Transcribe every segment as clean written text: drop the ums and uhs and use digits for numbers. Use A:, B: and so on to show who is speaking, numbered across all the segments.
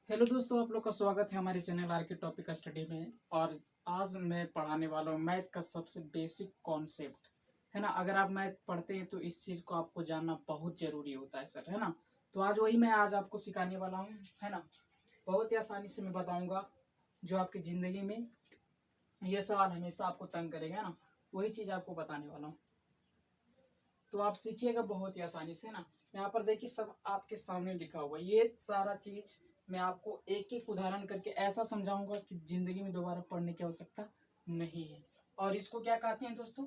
A: Hello दोस्तों, आप लोग का स्वागत है हमारे चैनल आर के टॉपिक स्टडी में। और आज मैं पढ़ाने वाला हूँ मैथ का सबसे बेसिक कॉन्सेप्ट, है ना। अगर आप मैथ पढ़ते हैं तो इस चीज़ को आपको जानना बहुत ज़रूरी होता है सर, है ना। तो आज वही मैं आज आपको सिखाने वाला हूँ, है ना। बहुत ही आसानी से मैं बताऊँगा जो आपकी ज़िंदगी में ये सवाल हमेशा आपको तंग करेगा, है ना। वही चीज़ आपको बताने वाला हूँ, तो आप सीखिएगा बहुत ही आसानी से ना। यहाँ पर देखिए सब आपके सामने लिखा हुआ है, ये सारा चीज मैं आपको एक एक उदाहरण करके ऐसा समझाऊंगा कि जिंदगी में दोबारा पढ़ने की आवश्यकता नहीं है। और इसको क्या कहते हैं दोस्तों?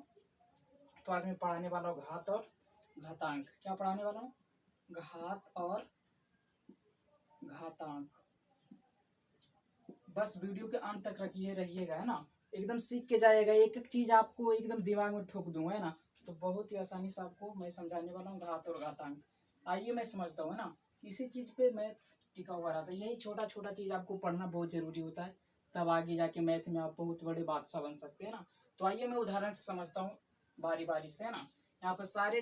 A: तो आज मैं पढ़ाने वाला हूँ घात और घातांक। क्या पढ़ाने वाला हूँ? घात और घातांक। बस वीडियो के अंत तक रखिए रहिएगा, है ना। एकदम सीख के जाएगा, एक एक चीज आपको एकदम दिमाग में ठोक दूंगा, है ना। तो बहुत ही आसानी से आपको मैं समझाने वाला हूँ घात और घातांक। आइए मैं समझता हूँ, है ना। इसी चीज पे मैथ टिका हुआ रहता है। यही छोटा छोटा चीज आपको पढ़ना बहुत जरूरी होता है, तब आगे जाके मैथ में आप बहुत बड़े बादशाह बन सकते हैं ना। तो आइए मैं उदाहरण से समझता हूँ बारी बारी से, है ना। यहाँ पर सारे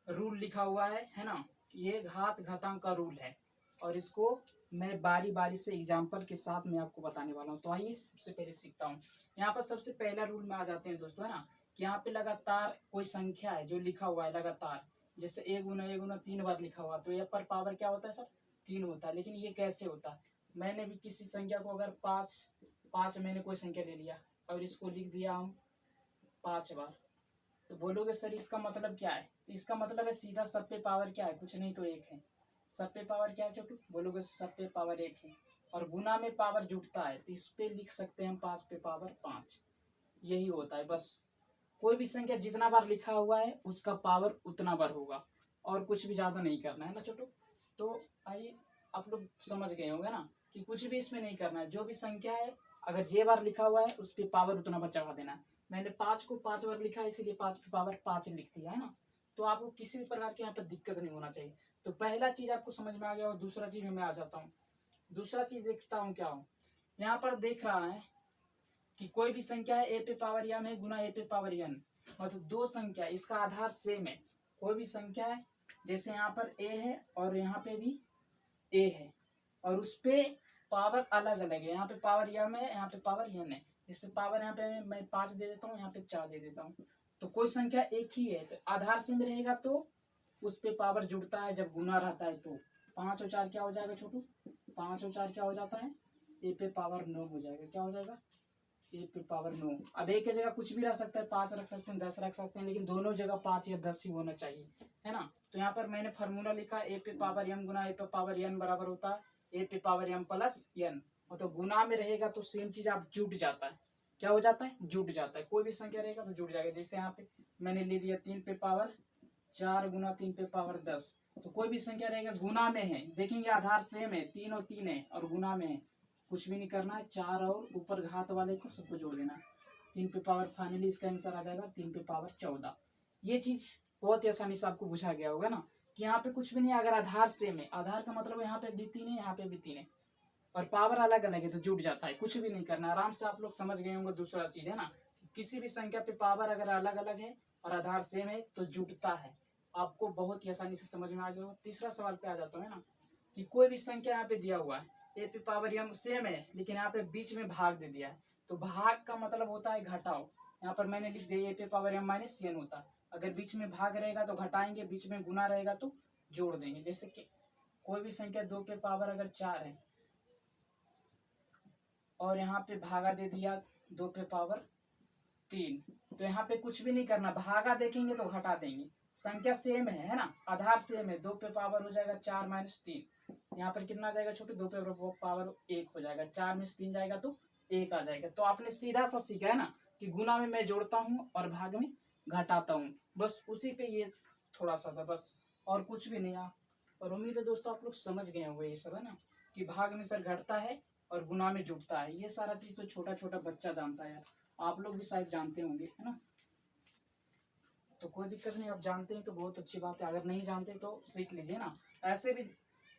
A: रूल लिखा हुआ है ना। ये घात घातांक का रूल है और इसको मैं बारी बारी से एग्जाम्पल के साथ मैं आपको बताने वाला हूँ। तो आइए सबसे पहले सीखता हूँ। यहाँ पर सबसे पहला रूल में आ जाते हैं दोस्तों, है ना। कि यहाँ पे लगातार कोई संख्या है जो लिखा हुआ है लगातार, जैसे ए गुना 3 बार लिखा हुआ, तो ये पर पावर क्या होता है सर? 3 होता है। लेकिन ये कैसे होता है? मैंने भी किसी संख्या को अगर पाँच पाँच मैंने कोई संख्या ले लिया और इसको लिख दिया हम 5 बार, तो बोलोगे सर इसका मतलब क्या है? इसका मतलब है सीधा सब पे पावर क्या है? कुछ नहीं तो 1 है। सब पे पावर क्या है छोटू? बोलोगे सब पे पावर 1 है। और गुना में पावर जुटता है तो इस पे लिख सकते हैं हम 5 पे पावर 5। यही होता है बस। कोई भी संख्या जितना बार लिखा हुआ है उसका पावर उतना बार होगा, और कुछ भी ज्यादा नहीं करना है ना छोटू। तो आइए आप लोग समझ गए होंगे ना कि कुछ भी इसमें नहीं करना है। जो भी संख्या है अगर जे बार लिखा हुआ है उस पर पावर उतना बार चढ़ा देना है। मैंने 5 को 5 बार लिखा है इसीलिए 5 पे पावर 5 लिख दिया, है ना। तो आपको किसी भी प्रकार की यहाँ पर दिक्कत नहीं होना चाहिए। तो पहला चीज आपको समझ में आ गया। और दूसरा चीज में मैं आ जाता हूँ। दूसरा चीज देखता हूँ क्या हूँ। यहाँ पर देख रहा है कि कोई भी संख्या है ए पे पावर एम है गुना ए पे पावर एन, मतलब दो संख्या इसका आधार सेम है। कोई भी संख्या है जैसे यहाँ पर ए है और यहाँ पे भी ए है, और उस पे पावर अलग अलग है। यहाँ पे पावर एम है, यहाँ पे पावर एन है। जिससे पावर यहाँ पे मैं 5 दे देता हूँ, यहाँ पे 4 दे देता हूँ। तो कोई संख्या एक ही है तो आधार सेम रहेगा तो उस पे पावर जुड़ता है। जब गुना रहता है तो 5 और 4 क्या हो जाएगा छोटू? 5 और 4 क्या हो जाता है? ए पे पावर 9 हो जाएगा। क्या हो जाएगा? ए पे पावर 9। अब एक की जगह कुछ भी रख सकता है, 5 रख सकते हैं, 10 रख सकते हैं, लेकिन दोनों जगह 5 या 10 ही होना चाहिए, है ना। तो यहाँ पर मैंने फार्मूला लिखा ए पे पावर एम गुना ए पे पावर एन बराबर होता है ए पे पावर एम प्लस एन। तो गुना में रहेगा तो सेम चीज आप जुट जाता है। क्या हो जाता है? जुट जाता है। कोई भी संख्या रहेगा तो जुट जाएगा। जैसे यहाँ पे मैंने ले लिया 3 पे पावर 4 गुना 3 पे पावर 10। तो कोई भी संख्या रहेगा गुना में है, देखेंगे आधार सेम है, 3 और 3 है और गुना में है। कुछ भी नहीं करना है, 4 और ऊपर घात वाले को सबको जोड़ देना है। 3 पे पावर फाइनली इसका आंसर आ जाएगा 3 पे पावर 14। ये चीज बहुत ही आसानी से आपको बुझा गया होगा ना कि यहाँ पे कुछ भी नहीं। अगर आधार सेम है, आधार का मतलब यहाँ पे भी 3 है, यहाँ पे भी 3 है, और पावर अलग अलग है तो जुट जाता है। कुछ भी नहीं करना, आराम से आप लोग समझ गए होंगे। दूसरा चीज है ना, किसी भी संख्या पे पावर अगर अलग अलग है और आधार सेम है तो जुटता है। आपको बहुत ही आसानी से समझ में आ गया हो। तीसरा सवाल पे आ जाता है ना कि कोई भी संख्या यहाँ पे दिया हुआ है ए पे पावर एम सेम है, लेकिन यहाँ पे बीच में भाग दे दिया है। तो भाग का मतलब होता है घटाओ। यहाँ पर मैंने लिख दिया ए पे पावर एम माइनस एन होता है। अगर बीच में भाग रहेगा तो घटाएंगे, बीच में गुना रहेगा तो जोड़ देंगे। जैसे कि कोई भी संख्या 2 पे पावर अगर 4 है और यहाँ पे भागा दे दिया 2 पे पावर 3, तो यहाँ पे कुछ भी नहीं करना, भागा देखेंगे तो घटा देंगे। संख्या सेम है ना, आधार सेम है। 2 पे पावर हो जाएगा 4 माइनस 3। यहाँ पर कितना आ जाएगा छोटे? 2 पे पावर 1 हो जाएगा। 4 में से 3 जाएगा तो 1 आ जाएगा। तो आपने सीधा सा सीखा है ना कि गुना में मैं जोड़ता हूँ और भाग में घटाता हूँ। बस उसी पे ये थोड़ा सा था बस, और कुछ भी नहीं। और उम्मीद है दोस्तों आप लोग समझ गए होंगे ये सब, है ना, कि भाग में सर घटता है और गुना में जुटता है। ये सारा चीज तो छोटा छोटा बच्चा जानता है यार, आप लोग भी शायद जानते होंगे, है ना। तो कोई दिक्कत नहीं, आप जानते हैं तो बहुत अच्छी बात है। अगर नहीं जानते तो सीख लीजिए ना। ऐसे भी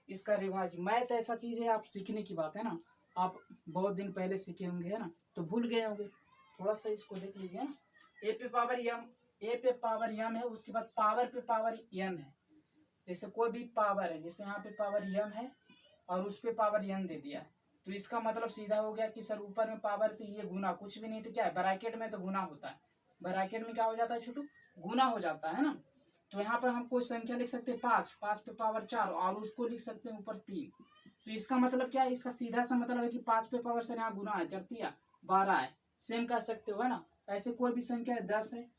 A: इसका रिवाज, मैथ ऐसा चीज है आप सीखने की बात है ना। आप बहुत दिन पहले सीखे होंगे, है ना, तो भूल गए होंगे। थोड़ा सा इसको देख लीजिए ना। ए पे पावर एम, ए पे पावर एम है, उसके बाद पावर पे पावर एन है। जैसे कोई भी पावर है, जैसे यहाँ पे पावर एम है और उस पे पावर n दे दिया है। तो इसका मतलब सीधा हो गया कि सर ऊपर में पावर थी, ये गुना कुछ भी नहीं तो क्या है, ब्रैकेट में तो गुना होता है, ब्रैकेट में क्या हो जाता है छोटू, गुना हो जाता है ना। तो यहाँ पर हम कोई संख्या लिख सकते हैं 5, 5 पे पावर 4 और उसको लिख सकते हैं ऊपर 3। तो इसका मतलब क्या है, इसका सीधा सा मतलब है कि 5 पे पावर सर यहाँ गुना है, 4 12 है, सेम कह सकते हो है ना। ऐसे कोई भी संख्या है 10 है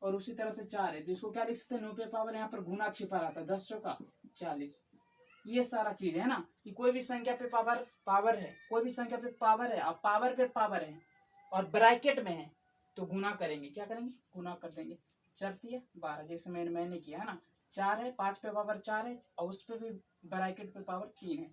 A: और उसी तरह से 4 है, तो इसको क्या लिख सकते हैं 9 पे पावर यहाँ पर गुना छिपा रहता है, 10 चौका 40। ये सारा चीज है ना कि कोई भी संख्या पे पावर है, कोई भी संख्या पे पावर है और पावर पे पावर है और ब्रैकेट में है तो गुना करेंगे, क्या करेंगे, गुना कर देंगे। 4 12 जैसे मैंने किया है ना, 4 है, 5 पे पावर 4 है और उस पे भी ब्रैकेट पे पावर 3 है,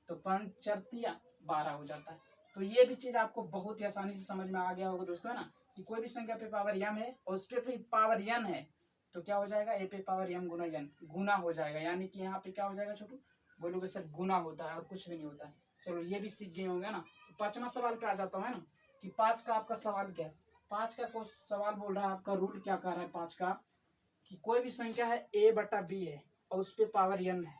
A: तो 5 4 12 हो जाता है। तो ये भी चीज आपको बहुत ही आसानी से समझ में आ गया होगा दोस्तों, है ना, कि कोई भी संख्या पे पावर m है और उस पे पावर n है तो क्या हो जाएगा, a पे पावर m गुना n गुना हो जाएगा, यानी कि यहाँ पे क्या हो जाएगा छोटू, बोलोगे सर गुना होता है और कुछ भी नहीं होता है। चलो ये भी सीख गए होंगे ना। तो 5वां सवाल पे आ जाता हूँ है ना, कि 5 का आपका सवाल क्या है। 5 का कुछ सवाल बोल रहा है, आपका रूल क्या कह रहा है 5 का, कि कोई भी संख्या है a/b है और उस पे पावर n है,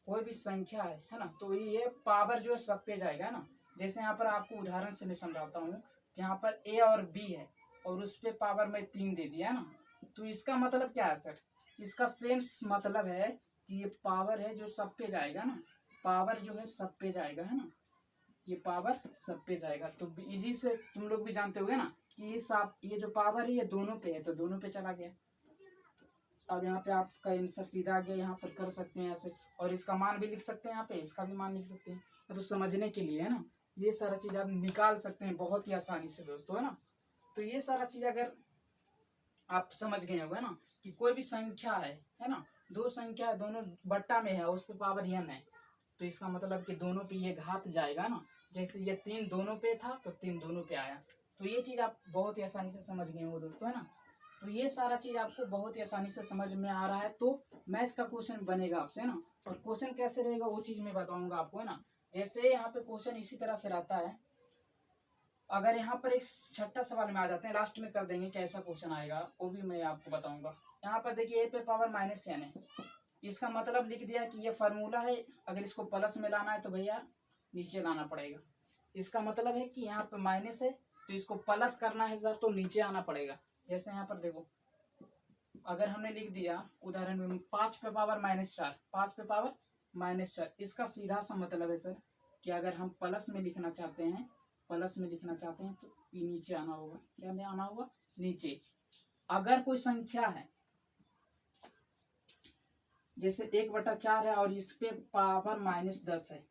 A: कोई भी संख्या है ना, तो ये पावर जो है सब पे जाएगा ना। जैसे यहाँ पर आपको उदाहरण से मैं समझाता हूँ कि यहाँ पर a और b है और उस पे पावर में 3 दे दिया है ना, तो इसका मतलब क्या है सर, इसका सेंस मतलब है कि ये पावर है जो सब पे जाएगा ना, पावर जो है सब पे जाएगा है ना, ये पावर सब पे जाएगा। तो इजी से तुम लोग भी जानते होगे ना कि ये जो पावर है ये दोनों पे है, तो दोनों पे चला गया। अब यहाँ पे आपका आंसर सीधा आ गया, यहाँ पर कर सकते हैं ऐसे, और इसका मान भी लिख सकते हैं, यहाँ पे इसका भी मान लिख सकते हैं। तो समझने के लिए है ना, ये सारा चीज आप निकाल सकते हैं बहुत ही आसानी से दोस्तों, है ना। तो ये सारा चीज अगर आप समझ गए होगा ना कि कोई भी संख्या है ना, दो संख्या है, दोनों बट्टा में है और उस पर पावर n है, तो इसका मतलब कि दोनों पे ये घात जाएगा ना। जैसे ये 3 दोनों पे था तो 3 दोनों पे आया। तो ये चीज आप बहुत ही आसानी से समझ गए हो दोस्तों, है ना। तो ये सारा चीज आपको बहुत ही आसानी से समझ में आ रहा है, तो मैथ का क्वेश्चन बनेगा आपसे, है ना। और क्वेश्चन कैसे रहेगा वो चीज मैं बताऊंगा आपको, है ना। जैसे यहाँ पे क्वेश्चन इसी तरह से रहता है। अगर यहाँ पर एक छठा सवाल में आ जाते हैं, लास्ट में कर देंगे कैसा क्वेश्चन आएगा वो भी मैं आपको बताऊंगा। यहाँ पर देखिए a पे पावर -n है, इसका मतलब लिख दिया कि ये फार्मूला है, अगर इसको प्लस में लाना है तो भैया नीचे लाना पड़ेगा। इसका मतलब है कि यहाँ पे माइनस है तो इसको प्लस करना है सर, तो नीचे आना पड़ेगा। जैसे यहाँ पर देखो, अगर हमने लिख दिया उदाहरण में 5 पे पावर -4, 5 पे पावर -4, इसका सीधा सा मतलब है सर कि अगर हम प्लस में लिखना चाहते हैं, प्लस में लिखना चाहते हैं तो नीचे आना होगा। क्या नहीं आना होगा, नीचे। अगर कोई संख्या है जैसे 1/4 है और इस पे पावर -10 है,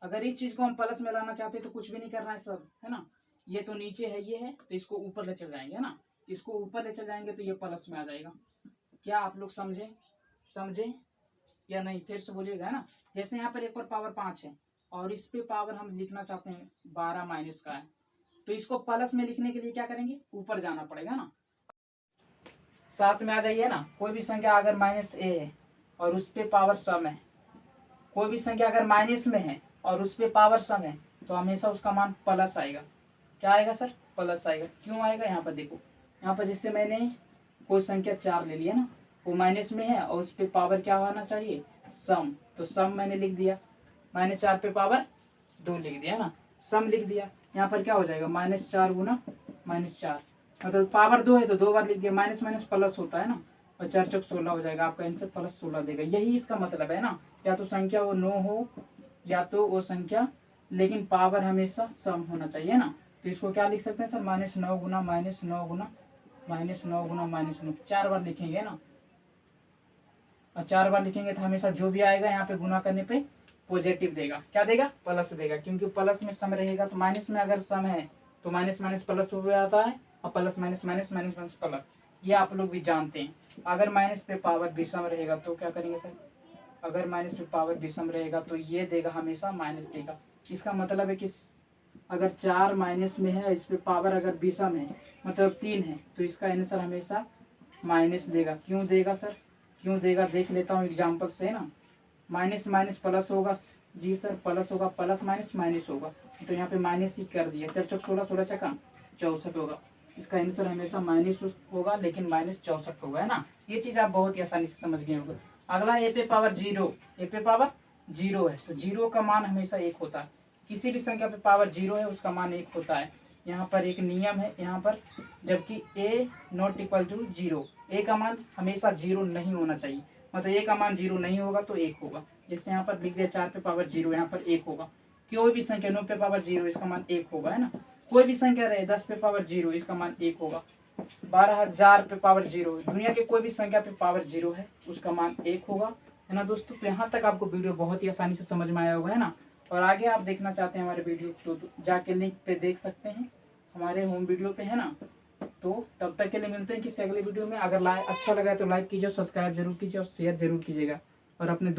A: अगर इस चीज को हम प्लस में लाना चाहते हैं तो कुछ भी नहीं करना है सब, है ना। ये तो नीचे है, ये है, तो इसको ऊपर ले चल जाएंगे, है ना। इसको ऊपर ले चल जाएंगे तो ये प्लस में आ जाएगा। क्या आप लोग समझे या नहीं, फिर से बोलिएगा, है ना। जैसे यहाँ पर 1 पर पावर 5 है और इस पे पावर हम लिखना चाहते हैं 12 माइनस का है, तो इसको प्लस में लिखने के लिए क्या करेंगे, ऊपर जाना पड़ेगा ना। साथ में आ जाइए ना। कोई भी संख्या अगर -a है और उस पे पावर सम है, कोई भी संख्या अगर माइनस में है और उस पे पावर सम है तो हमेशा उसका मान प्लस आएगा। क्या आएगा सर, प्लस आएगा। क्यों आएगा, यहाँ पर देखो, यहाँ पर जिससे मैंने कोई संख्या 4 ले लिया ना, वो माइनस में है और उस पे पावर क्या होना चाहिए, सम, तो सम मैंने लिख दिया, -4 पे पावर 2 लिख दिया ना, सम लिख दिया। यहाँ पर क्या हो जाएगा, -4 गुना -4, मतलब पावर 2 है तो 2 बार लिख दिया, माइनस माइनस प्लस होता है ना, और 4 चौक 16 हो जाएगा। आपका आंसर +16 देगा। यही इसका मतलब है ना, या तो संख्या वो 9 हो या तो वो संख्या, लेकिन पावर हमेशा सम होना चाहिए ना। तो इसको क्या लिख सकते हैं सर, -9 गुना -9 गुना -9 गुना -9, 4 बार लिखेंगे ना, और 4 बार लिखेंगे तो हमेशा जो भी आएगा यहाँ पे गुना करने पे पॉजिटिव देगा। क्या देगा, प्लस देगा, क्योंकि प्लस में सम रहेगा। तो माइनस में अगर सम है तो माइनस माइनस प्लस हो जाता है, और plus minus minus minus minus plus, ये आप लोग भी जानते हैं। अगर माइनस पे पावर विषम रहेगा तो क्या करेंगे सर, अगर माइनस पे पावर विषम रहेगा तो ये देगा, हमेशा माइनस देगा। इसका मतलब है कि अगर 4 माइनस में है, इस पे पावर अगर विषम है मतलब 3 है, तो इसका आंसर हमेशा माइनस देगा। क्यों देगा सर, क्यों देगा देख लेता हूँ एग्जाम्पल से, है ना। माइनस माइनस प्लस होगा, जी सर प्लस होगा, प्लस माइनस माइनस होगा, तो यहाँ पे माइनस ही कर दिया। 4 चौक 16, 16 चौका 64 होगा। इसका आंसर हमेशा माइनस होगा, लेकिन -64 होगा, है ना। ये चीज आप बहुत ही आसानी से समझ गए होंगे। अगला a पे पावर 0, a पे पावर जीरो है तो जीरो का मान हमेशा एक होता है। किसी भी संख्या पे पावर जीरो है उसका मान एक होता है। यहाँ पर एक नियम है यहाँ पर, जबकि a not equal to zero, a का मान हमेशा जीरो नहीं होना चाहिए, मतलब ए का मान जीरो नहीं होगा तो एक होगा। जैसे यहाँ पर लिख दिया 4 पे पावर जीरो, यहाँ पर एक होगा। कोई भी संख्या 9 पे पावर जीरो, इसका मान एक होगा, है ना। कोई भी संख्या रहे 10 पे पावर जीरो, इसका मान एक होगा। 12,000 पे पावर जीरो, दुनिया के कोई भी संख्या पे पावर जीरो है उसका मान एक होगा, है ना दोस्तों। तो यहाँ तक आपको वीडियो बहुत ही आसानी से समझ में आया होगा, है ना। और आगे आप देखना चाहते हैं हमारे वीडियो तो जाके लिंक पे देख सकते हैं, हमारे होम वीडियो पे, है ना। तो तब तक के लिए मिलते हैं किसी अगले वीडियो में। अगर अच्छा लगा तो लाइक कीजिए, सब्सक्राइब जरूर कीजिए और शेयर जरूर कीजिएगा और अपने